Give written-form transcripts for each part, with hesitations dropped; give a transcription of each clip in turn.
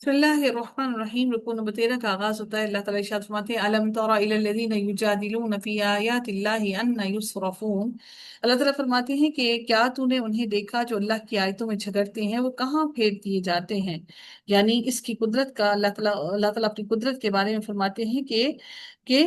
بسم اللہ الرحمن الرحیم، رکوع نمبر 13 کا آغاز ہوتا ہے۔ اللہ تعالیٰ ارشاد فرماتے ہیں الم تر الی الذین یجادلون فی آیات اللہ ان یصرفون۔ اللہ تعالیٰ فرماتے ہیں کہ کیا تو نے انہیں دیکھا جو اللہ کی آیتوں میں جھگڑتے ہیں، وہ کہاں پھیر دیے جاتے ہیں؟ یعنی اس کی قدرت کا اللہ تعالیٰ اپنی قدرت کے بارے میں فرماتے ہیں کہ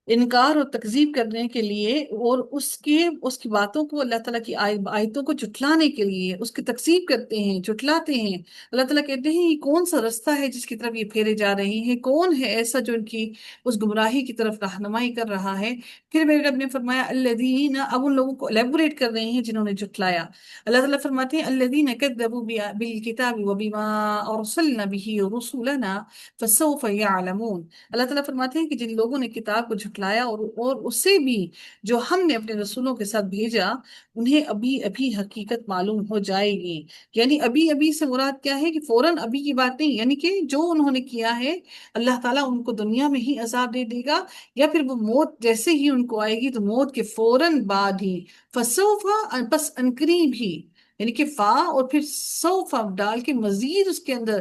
انکار اور تکذیب کرنے کے لیے اور اس کی باتوں کو، اللہ تعالیٰ کی آیتوں کو جھٹلانے کے لیے اس کی تکذیب کرتے ہیں، جھٹلاتے ہیں۔ اللہ تعالیٰ کہتے ہیں یہ کون سا رستہ ہے جس کی طرف یہ پھیرے جا رہے ہیں؟ کون ہے ایسا جو ان کی اس گمراہی کی طرف رہنمائی کر رہا ہے؟ پھر میرے رب نے فرمایا الذین، اب ان لوگوں کو الیبوریٹ کر رہے ہیں جنہوں نے جھٹلایا۔ اللہ تعالیٰ فرماتے ہیں الذین کذبوا بالکتاب وبما ارسلنا به رسلنا فسوف يعلمون۔ اللہ تعالیٰ فرماتے ہیں کہ جن لوگوں نے کتاب کو جھٹلایا اور اسے بھی جو ہم نے اپنے رسولوں کے ساتھ بھیجا، انہیں ابھی ابھی حقیقت معلوم ہو جائے گی۔ یعنی ابھی ابھی سے مراد کیا ہے کہ فوراً ابھی کی بات نہیں، یعنی کہ جو انہوں نے کیا ہے اللہ تعالیٰ ان کو دنیا میں ہی عذاب دے دے گا، یا پھر وہ موت جیسے ہی ان کو آئے گی تو موت کے فوراً بعد ہی فسوفا، بس انقریب ہی، یعنی کہ فا اور پھر سوفا ڈال کے مزید اس کے اندر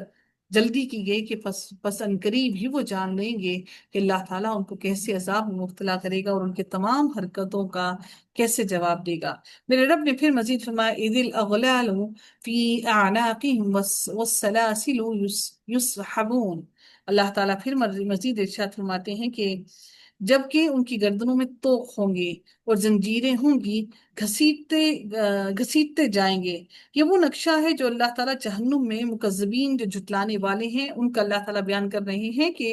جلدی کی گئی کہ پس انقریب ہی وہ جان لیں گے کہ اللہ تعالیٰ ان کو کیسے عذاب میں مبتلا کرے گا اور ان کے تمام حرکتوں کا کیسے جواب دے گا۔ میرے رب نے پھر مزید فرمایا اذ الاغلال فی اعناقہم والسلاسل یسحبون۔ اللہ تعالیٰ پھر مزید ارشاد فرماتے ہیں کہ جبکہ ان کی گردنوں میں طوق ہوں گے اور زنجیریں ہوں گی، گھسیٹتے جائیں گے۔ یہ وہ نقشہ ہے جو اللہ تعالیٰ جہنم میں مکذبین جو جھٹلانے والے ہیں ان کا اللہ تعالیٰ بیان کر رہے ہیں کہ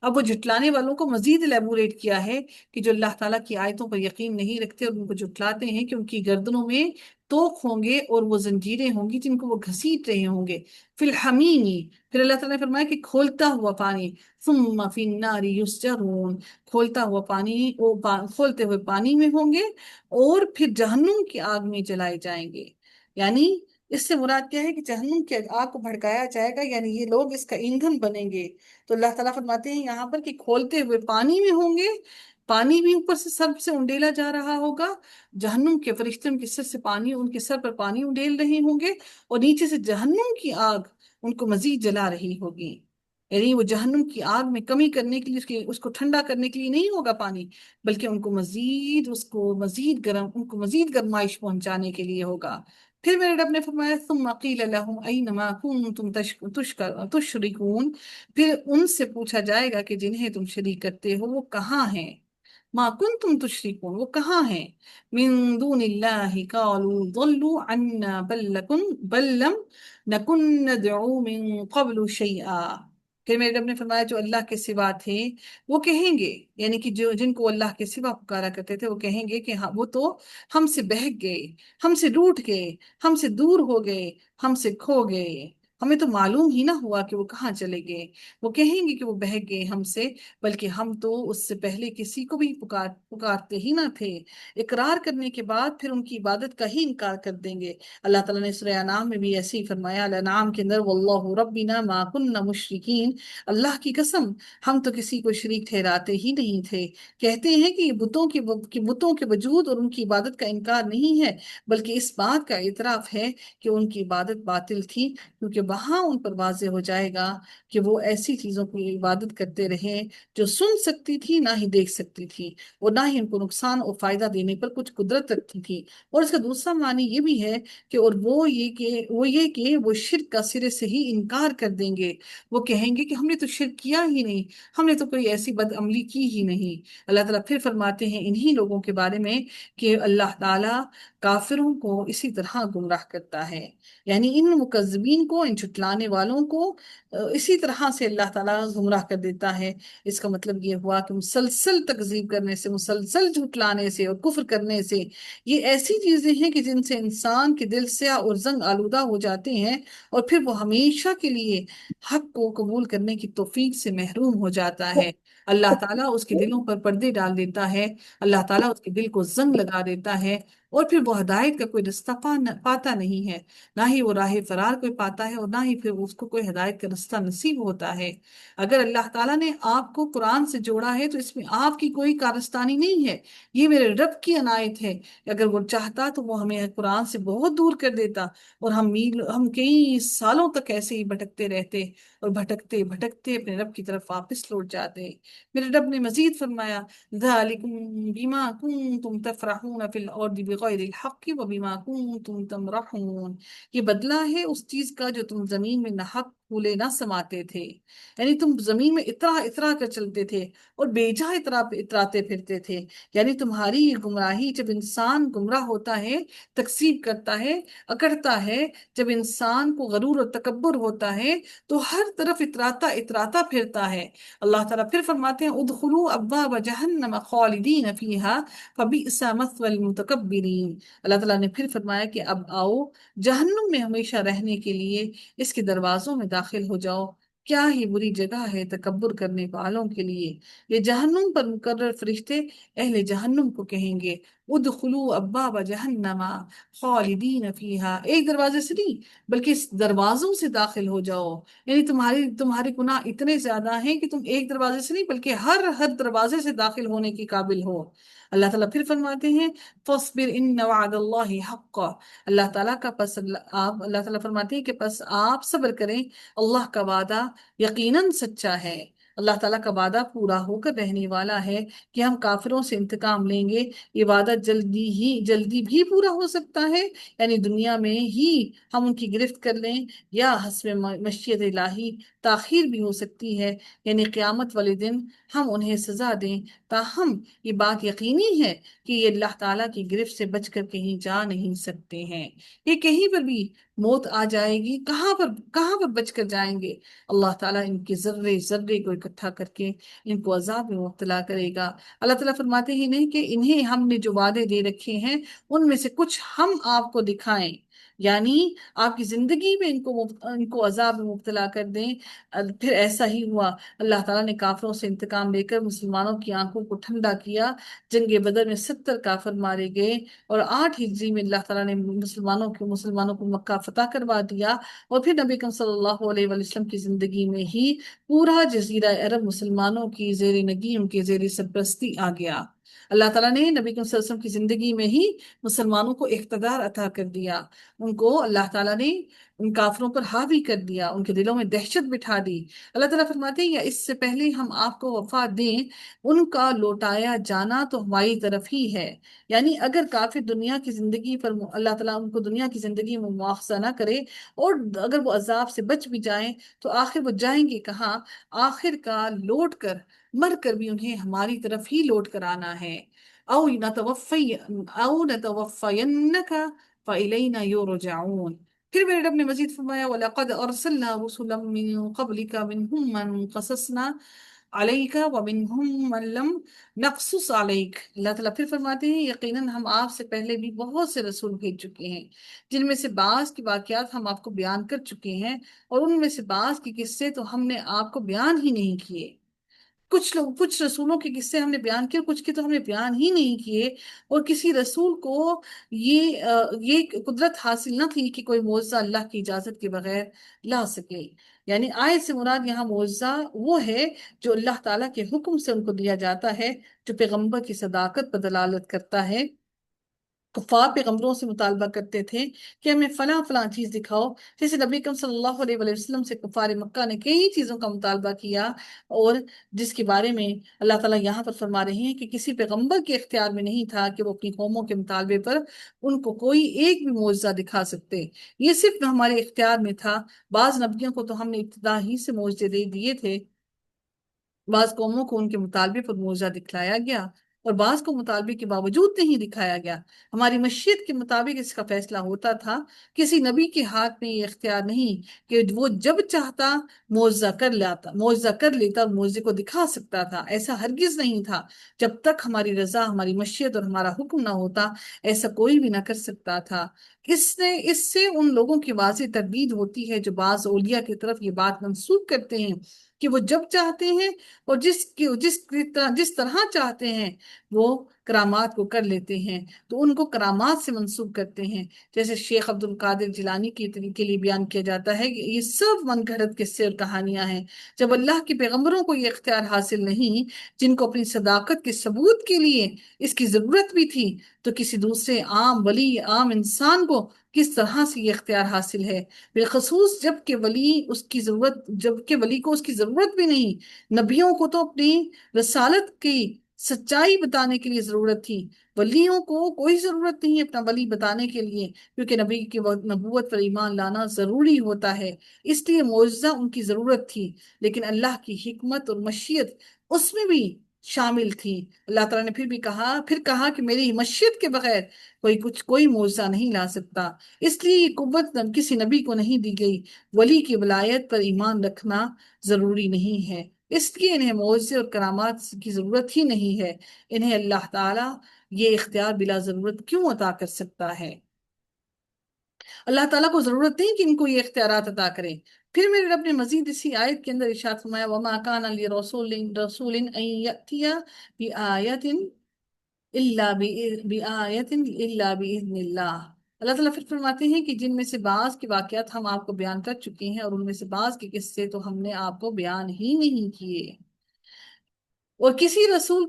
اب وہ جھٹلانے والوں کو مزید الیبوریٹ کیا ہے کہ جو اللہ تعالیٰ کی آیتوں پر یقین نہیں رکھتے اور ان کو جھٹلاتے ہیں کہ ان کی گردنوں میں توق ہوں گے اور وہ زنجیریں ہوں گی جن کو وہ گھسیٹ رہے ہوں گے۔ فی الحمیمی، پھر اللہ تعالیٰ نے فرمایا کہ کھولتا ہوا پانی، ثم فی النار یسجرون، کھولتا ہوا پانی، کھولتے ہوئے پانی میں ہوں گے اور پھر جہنم کی آگ میں جلائے جائیں گے۔ یعنی اس سے مراد کیا ہے کہ جہنم کی آگ کو بھڑکایا جائے گا، یعنی یہ لوگ اس کا ایندھن بنیں گے۔ تو اللہ تعالیٰ فرماتے ہیں یہاں پر کہ کھولتے ہوئے پانی میں ہوں گے، پانی بھی اوپر سے سر سے انڈیلا جا رہا ہوگا، جہنم کے فرشتے ان کے سر سے پانی، ان کے سر پر پانی انڈیل رہے ہوں گے، اور نیچے سے جہنم کی آگ ان کو مزید جلا رہی ہوگی۔ یعنی وہ جہنم کی آگ میں کمی کرنے کے لیے، اس کو ٹھنڈا کرنے کے لیے نہیں ہوگا پانی، بلکہ ان کو مزید گرمائش پہنچانے کے لیے ہوگا۔ پھر میرے رب نے فرمایا ثم قیل لهم اینما کنتم تشرکون، پھر ان سے پوچھا جائے گا کہ جنہیں تم شریک کرتے ہو وہ کہاں ہیں؟ ما کنتم تشرکون، وہ کہاں ہیں؟ من دون اللہ قالوا ضلوا عنا بل لم نکن ندعو من قبل شیئا۔ پھر میرے رب نے فرمایا جو اللہ کے سوا تھے وہ کہیں گے، یعنی کہ جن کو اللہ کے سوا پکارا کرتے تھے وہ کہیں گے کہ ہاں وہ تو ہم سے بہک گئے، ہم سے روٹھ گئے، ہم سے دور ہو گئے، ہم سے کھو گئے، ہمیں تو معلوم ہی نہ ہوا کہ وہ کہاں چلے گئے۔ وہ کہیں گے کہ وہ بہک گئے ہم سے، بلکہ ہم تو اس سے پہلے کسی کو بھی پکارتے ہی نہ تھے۔ اقرار کرنے کے بعد پھر ان کی عبادت کا ہی انکار کر دیں گے۔ اللہ تعالیٰ نے سورہ انعام میں بھی ایسے ہی فرمایا، الانعام کے اندر واللہ ربنا ما کننا مشرکین، اللہ کی قسم ہم تو کسی کو شریک ٹھہراتے ہی نہیں تھے۔ کہتے ہیں کہ یہ بتوں کے وجود اور ان کی عبادت کا انکار نہیں ہے، بلکہ اس بات کا اعتراف ہے کہ ان کی عبادت باطل تھی، کیونکہ وہاں ان پر واضح ہو جائے گا کہ وہ ایسی چیزوں کی عبادت کرتے رہے جو سن سکتی تھی نہ ہی دیکھ سکتی تھی، اور نہ ہی ان کو نقصان اور فائدہ دینے پر کچھ قدرت رکھتی تھی۔ اور اس کا دوسرا معنی یہ بھی ہے کہ وہ شرک کا سرے سے ہی انکار کر دیں گے۔ وہ کہیں گے کہ ہم نے تو شرک کیا ہی نہیں، ہم نے تو کوئی ایسی بد عملی کی ہی نہیں۔ اللہ تعالیٰ پھر فرماتے ہیں انہی لوگوں کے بارے میں کہ اللہ تعالیٰ کافروں کو اسی طرح گمراہ کرتا ہے، یعنی ان مکذبین کو، ان جھٹلانے والوں کو اسی طرح سے اللہ تعالیٰ گمراہ کر دیتا ہے۔ اس کا مطلب یہ ہوا کہ مسلسل تکذیب کرنے سے، مسلسل جھٹلانے سے اور کفر کرنے سے، یہ ایسی چیزیں ہیں کہ جن سے انسان کے دل سیاہ اور زنگ آلودہ ہو جاتے ہیں، اور پھر وہ ہمیشہ کے لیے حق کو قبول کرنے کی توفیق سے محروم ہو جاتا ہے۔ اللہ تعالیٰ اس کے دلوں پر پردے ڈال دیتا ہے، اللہ تعالیٰ اس کے دل کو زنگ لگا دیتا ہے، اور پھر وہ ہدایت کا کوئی رستہ پاتا نہیں ہے، نہ ہی وہ راہ فرار کوئی پاتا ہے، اور نہ ہی پھر اس کو کوئی ہدایت کا رستہ نصیب ہوتا ہے۔ اگر اللہ تعالیٰ نے آپ کو قرآن سے جوڑا ہے تو اس میں آپ کی کوئی کارستانی نہیں ہے، یہ میرے رب کی عنایت ہے۔ اگر وہ چاہتا تو وہ ہمیں قرآن سے بہت دور کر دیتا، اور ہم کئی سالوں تک ایسے ہی بھٹکتے رہتے، اور بھٹکتے بھٹکتے اپنے رب کی طرف واپس لوٹ جاتے۔ میرے رب نے مزید فرمایا، ذَلِكُمْ بِمَا كُنْتُمْ تَفْرَحُونَ فِي الْأَرْضِ بِغَيْرِ الْحَقِّ وَبِمَا كُنْتُمْ تَمْرَحُونَ۔ یہ بدلہ ہے اس چیز کا جو تم زمین میں ناحق پھولے نہ سماتے تھے، یعنی تم زمین میں اترا اترا کر چلتے تھے اور بے جا اتراتے پھرتے تھے۔ یعنی تمہاری یہ گمراہی، جب انسان گمراہ ہوتا ہے، تکذیب کرتا ہے، اکڑتا ہے، جب انسان کو غرور اور تکبر ہوتا ہے تو ہر طرف اتراتا اتراتا پھرتا ہے۔ اللہ تعالیٰ پھر فرماتے ہیں، ادخلوا ابواب جہنم خالدین فیہا فبئس مثوی المتکبرین۔ اللہ تعالیٰ نے پھر فرمایا کہ اب آؤ جہنم میں ہمیشہ رہنے کے لیے، اس کے دروازوں میں داخل ہو جاؤ، کیا ہی بری جگہ ہے تکبر کرنے والوں کے لیے۔ یہ جہنم پر مقرر فرشتے اہل جہنم کو کہیں گے، ادخلوا ابواب جہنم خالدین فیہا، ایک دروازے سے نہیں بلکہ اس دروازوں سے داخل ہو جاؤ۔ یعنی تمہارے گناہ اتنے زیادہ ہیں کہ تم ایک دروازے سے نہیں بلکہ ہر دروازے سے داخل ہونے کی قابل ہو۔ اللہ تعالیٰ پھر فرماتے ہیں، فاصبر ان وعد اللہ حق۔ اللہ تعالیٰ کا پس اللہ تعالیٰ فرماتے ہیں کہ پس آپ صبر کریں، اللہ کا وعدہ یقیناً سچا ہے۔ اللہ تعالیٰ کا وعدہ پورا ہو کر رہنے والا ہے کہ ہم کافروں سے انتقام لیں گے۔ یہ وعدہ جلدی بھی پورا ہو سکتا ہے، یعنی دنیا میں ہی ہم ان کی گرفت کر لیں، یا حسب مشیت الہی تاخیر بھی ہو سکتی ہے، یعنی قیامت والے دن ہم انہیں سزا دیں۔ تاہم یہ بات یقینی ہے کہ یہ اللہ تعالیٰ کی گرفت سے بچ کر کہیں جا نہیں سکتے ہیں۔ یہ کہیں پر بھی موت آ جائے گی، کہاں پر بچ کر جائیں گے؟ اللہ تعالیٰ ان کے ذرے ذرے کو اکٹھا کر کے ان کو عذاب میں مبتلا کرے گا۔ اللہ تعالیٰ فرماتے ہی نہیں کہ انہیں ہم نے جو وعدے دے رکھے ہیں ان میں سے کچھ ہم آپ کو دکھائیں، یعنی آپ کی زندگی میں ان کو عذاب میں مبتلا کر دیں۔ پھر ایسا ہی ہوا، اللہ تعالیٰ نے کافروں سے انتقام لے کر مسلمانوں کی آنکھوں کو ٹھنڈا کیا۔ جنگ بدر میں 70 کافر مارے گئے، اور 8 ہجری میں اللہ تعالیٰ نے مسلمانوں کو مکہ فتح کروا دیا، اور پھر نبی اکرم صلی اللہ علیہ وسلم کی زندگی میں ہی پورا جزیرہ عرب مسلمانوں کی زیر نگین، کے زیر سرپرستی آ گیا۔ اللہ تعالیٰ نے نبی اکرم صلی اللہ علیہ وسلم کی زندگی میں ہی مسلمانوں کو اقتدار عطا کر دیا، ان کو اللہ تعالیٰ نے ان کافروں پر حاوی کر دیا، ان کے دلوں میں دہشت بٹھا دی۔ اللہ تعالیٰ فرماتے ہیں، یا اس سے پہلے ہم آپ کو وفا دیں، ان کا لوٹایا جانا تو ہماری طرف ہی ہے۔ یعنی اگر کافر دنیا کی زندگی پر اللہ تعالیٰ ان کو دنیا کی زندگی میں مواخذہ نہ کرے، اور اگر وہ عذاب سے بچ بھی جائیں تو آخر وہ جائیں گے کہاں؟ آخر کا لوٹ کر، مر کر بھی انہیں ہماری طرف ہی لوٹ کر آنا ہے۔ او نتوفینک فَإِلَيْنَا يُرْجَعُونَ۔ پھر میرے رب نے مزید فرمایا، وَلَقَدْ أَرْسَلْنَا رُسُلًا مِّن قَبْلِكَ مِنْهُمْ مَنْ قَصَصْنَا عَلَيْكَ وَمِنْهُمْ مَنْ لَمْ نَقْصُصْ عَلَيْكَ۔ اللہ تعالیٰ پھر فرماتے ہیں، یقیناً ہم آپ سے پہلے بھی بہت سے رسول بھیج چکے ہیں، جن میں سے بعض کی واقعات ہم آپ کو بیان کر چکے ہیں، اور ان میں سے بعض کے قصے تو ہم نے آپ کو بیان ہی نہیں کیے۔ کچھ رسولوں کے قصے ہم نے بیان کیے، کچھ کے تو ہم نے بیان ہی نہیں کیے۔ اور کسی رسول کو یہ قدرت حاصل نہ تھی کہ کوئی معجزہ اللہ کی اجازت کے بغیر لا سکے۔ یعنی آیت سے مراد یہاں معجزہ وہ ہے جو اللہ تعالیٰ کے حکم سے ان کو دیا جاتا ہے، جو پیغمبر کی صداقت پر دلالت کرتا ہے۔ کفار پیغمبروں سے مطالبہ کرتے تھے کہ ہمیں فلاں فلاں چیز دکھاؤ، جیسے نبی اکرم صلی اللہ علیہ وسلم سے کفار مکہ نے کئی چیزوں کا مطالبہ کیا، اور جس کے بارے میں اللہ تعالیٰ یہاں پر فرما رہے ہیں کہ کسی پیغمبر کے اختیار میں نہیں تھا کہ وہ اپنی قوموں کے مطالبے پر ان کو کوئی ایک بھی معجزہ دکھا سکتے، یہ صرف ہمارے اختیار میں تھا۔ بعض نبیوں کو تو ہم نے ابتدا ہی سے معجزے دے دیے تھے، بعض قوموں کو ان کے مطالبے پر معجزہ دکھلایا گیا، اور بعض کو مطالبے کے باوجود نہیں دکھایا گیا۔ ہماری مشیت کے مطابق اس کا فیصلہ ہوتا تھا، کسی نبی کے ہاتھ میں یہ اختیار نہیں کہ وہ جب چاہتا معجزہ کر لیتا اور معجزے کو دکھا سکتا تھا، ایسا ہرگز نہیں تھا۔ جب تک ہماری رضا، ہماری مشیت اور ہمارا حکم نہ ہوتا، ایسا کوئی بھی نہ کر سکتا تھا۔ اس سے ان لوگوں کی واضح تردید ہوتی ہے جو بعض اولیاء کی طرف یہ بات منسوخ کرتے ہیں کہ وہ جب چاہتے ہیں اور جس طرح چاہتے ہیں وہ کرامات کو کر لیتے ہیں تو ان کو کرامات سے منسوب کرتے ہیں، جیسے شیخ عبد القادر جیلانی کے لیے بیان کیا جاتا ہے کہ یہ سب من گھڑت قصے اور کہانیاں ہیں۔ جب اللہ کے پیغمبروں کو یہ اختیار حاصل نہیں، جن کو اپنی صداقت کے ثبوت کے لیے اس کی ضرورت بھی تھی، تو کسی دوسرے عام ولی، عام انسان کو کس طرح سے یہ اختیار حاصل ہے؟ بالخصوص جب کہ ولی کو اس کی ضرورت بھی نہیں۔ نبیوں کو تو اپنی رسالت کی سچائی بتانے کے لیے ضرورت تھی، ولیوں کو کوئی ضرورت نہیں ہے اپنا ولی بتانے کے لیے، کیونکہ نبی کی نبوت پر ایمان لانا ضروری ہوتا ہے، اس لیے معجزہ ان کی ضرورت تھی۔ لیکن اللہ کی حکمت اور مشیت اس میں بھی شامل تھی۔ اللہ تعالیٰ نے پھر کہا کہ میری مشیت کے بغیر کوئی معجزہ نہیں لا سکتا، اس لیے یہ قوت کسی نبی کو نہیں دی گئی۔ ولی کی ولایت پر ایمان رکھنا ضروری نہیں ہے، اس لیے انہیں معجزے اور کرامات کی ضرورت ہی نہیں ہے۔ انہیں اللہ تعالیٰ یہ اختیار بلا ضرورت کیوں عطا کر سکتا ہے؟ اللہ تعالیٰ کو ضرورت نہیں کہ ان کو یہ اختیارات عطا کرے۔ پھر میرے رب نے مزید اسی آیت کے اندر ارشاد فرمایا وَمَا كَانَ لِرَسُولٍ أَن يَأْتِيَ بِآيَةٍ إِلَّا بِإِذْنِ اللَّهِ۔ اللہ تعالیٰ پھر فرماتے ہیں کہ جن میں سے بعض کے واقعات ہم آپ کو بیان کر چکے ہیں، اور ان میں سے بعض کے قصے تو ہم نے آپ کو بیان ہی نہیں کیے۔ اور کسی رسول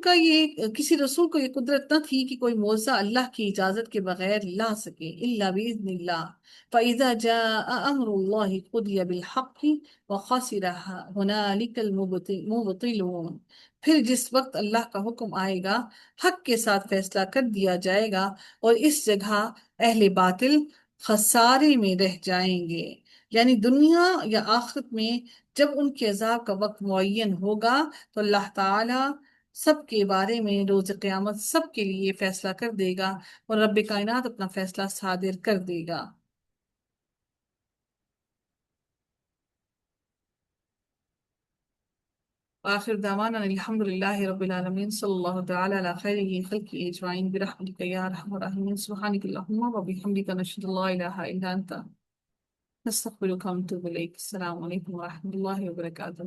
کو یہ قدرت نہ تھی کہ کوئی معجزہ اللہ کی اجازت کے بغیر لا سکے، الا باذن اللہ۔ فاذا جاء امر اللہ قضی بالحق وخسر هنالك المبطلون۔ پھر جس وقت اللہ کا حکم آئے گا، حق کے ساتھ فیصلہ کر دیا جائے گا، اور اس جگہ اہل باطل خسارے میں رہ جائیں گے، یعنی دنیا یا آخرت میں جب ان کے عذاب کا وقت معین ہوگا تو اللہ تعالیٰ سب کے بارے میں روز قیامت سب کے لیے فیصلہ کر دے گا، اور رب کائنات اپنا فیصلہ صادر کر دے گا۔ آخر دعوانا الحمد للہ رب العالمین، صلی اللہ تعالی علی خیر خلق اجمعین برحمتک یا ارحم الراحمین، سبحانک اللہم و بحمدک، نشہد ان لا الہ الا انت، نستغفرک ونتوب الیک۔ السلام علیکم ورحمۃ اللہ وبرکاتہ۔